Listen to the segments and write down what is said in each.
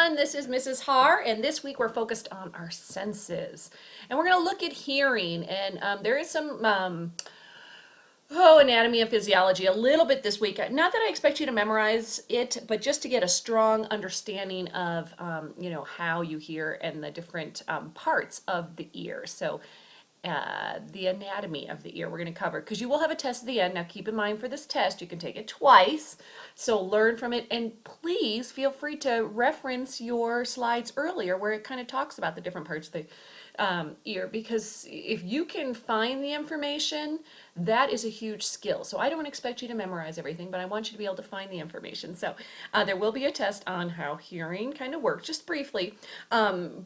everyone. This is Mrs. Har, and this week we're focused on our senses. And we're going to look at hearing, and there is some anatomy and physiology a little bit this week. Not that I expect you to memorize it, but just to get a strong understanding of, how you hear and the different parts of the ear. So the anatomy of the ear we're going to cover, because you will have a test at the end. Now keep in mind, for this test you can take it twice, so learn from it, and please feel free to reference your slides earlier where it kind of talks about the different parts of the ear, because if you can find the information, that is a huge skill. So I don't expect you to memorize everything, but I want you to be able to find the information. So there will be a test on how hearing kind of works, just briefly,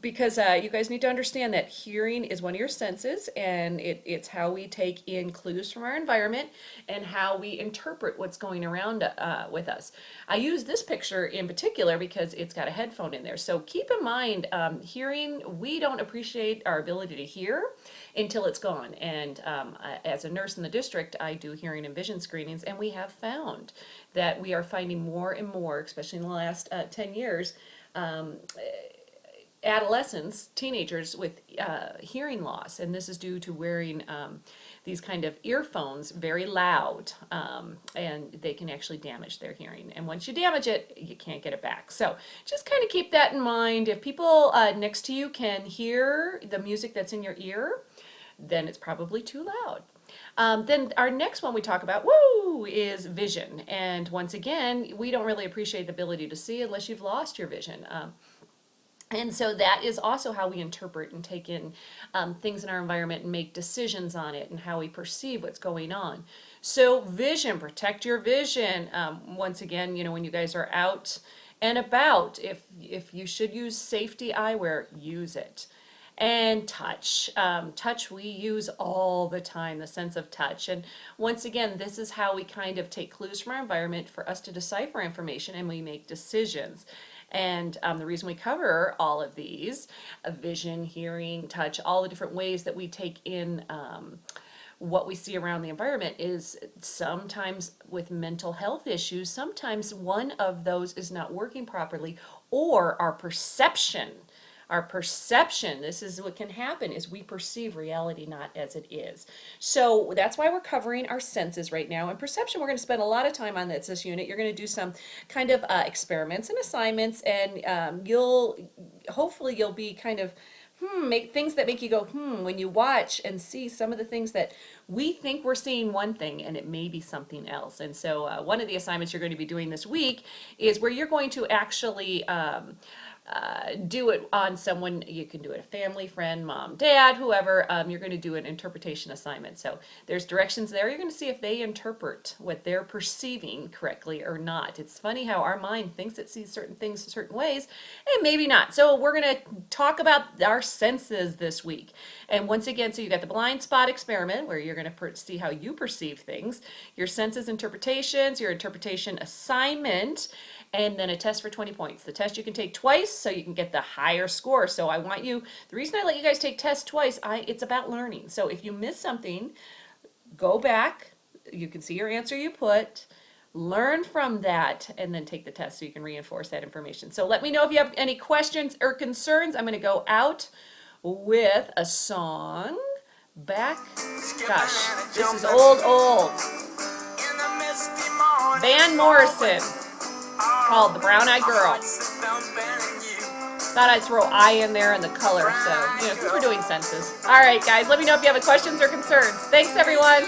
because you guys need to understand that hearing is one of your senses, and it's how we take in clues from our environment and how we interpret what's going around with us. I use this picture in particular because it's got a headphone in there. So keep in mind, hearing, we don't appreciate our ability to hear until it's gone. And as a nurse in the district, I do hearing and vision screenings, and we have found that we are finding more and more, especially in the last 10 years, adolescents, teenagers with hearing loss, and this is due to wearing these kind of earphones very loud, and they can actually damage their hearing. And once you damage it, you can't get it back. So just kind of keep that in mind. If people next to you can hear the music that's in your ear, then it's probably too loud. Then our next one we talk about, is vision. And once again, we don't really appreciate the ability to see unless you've lost your vision. And so that is also how we interpret and take in things in our environment and make decisions on it, and how we perceive what's going on. So vision, protect your vision. Once again, when you guys are out and about, if you should use safety eyewear, use it. And touch. Touch we use all the time, the sense of touch. And once again, this is how we kind of take clues from our environment for us to decipher information, and we make decisions. And the reason we cover all of these, vision, hearing, touch, all the different ways that we take in what we see around the environment, is sometimes with mental health issues, sometimes one of those is not working properly, or our perception, this is what can happen, is we perceive reality not as it is. So that's why we're covering our senses right now. And perception, we're going to spend a lot of time on this unit. You're going to do some kind of experiments and assignments, and hopefully you'll be kind of make things that make you go when you watch and see some of the things that we think we're seeing one thing and it may be something else. And so one of the assignments you're going to be doing this week is where you're going to actually do it on someone. You can do it a family, friend, mom, dad, whoever. You're going to do an interpretation assignment. So there's directions there. You're going to see if they interpret what they're perceiving correctly or not. It's funny how our mind thinks it sees certain things certain ways, and maybe not. So we're going to talk about our senses this week. And once again, so you got the blind spot experiment, where you're going to see how you perceive things, your senses interpretations, your interpretation assignment, and then a test for 20 points. The test you can take twice, so you can get the higher score. So I want you, the reason I let you guys take tests twice, it's about learning. So if you miss something, go back, you can see your answer you put, learn from that, and then take the test so you can reinforce that information. So let me know if you have any questions or concerns. I'm going to go out with a song. Gosh, this is old. Van Morrison, called The Brown Eyed Girl. Thought I'd throw eye in there and the color, so, since we're doing senses. All right, guys, let me know if you have any questions or concerns. Thanks, everyone.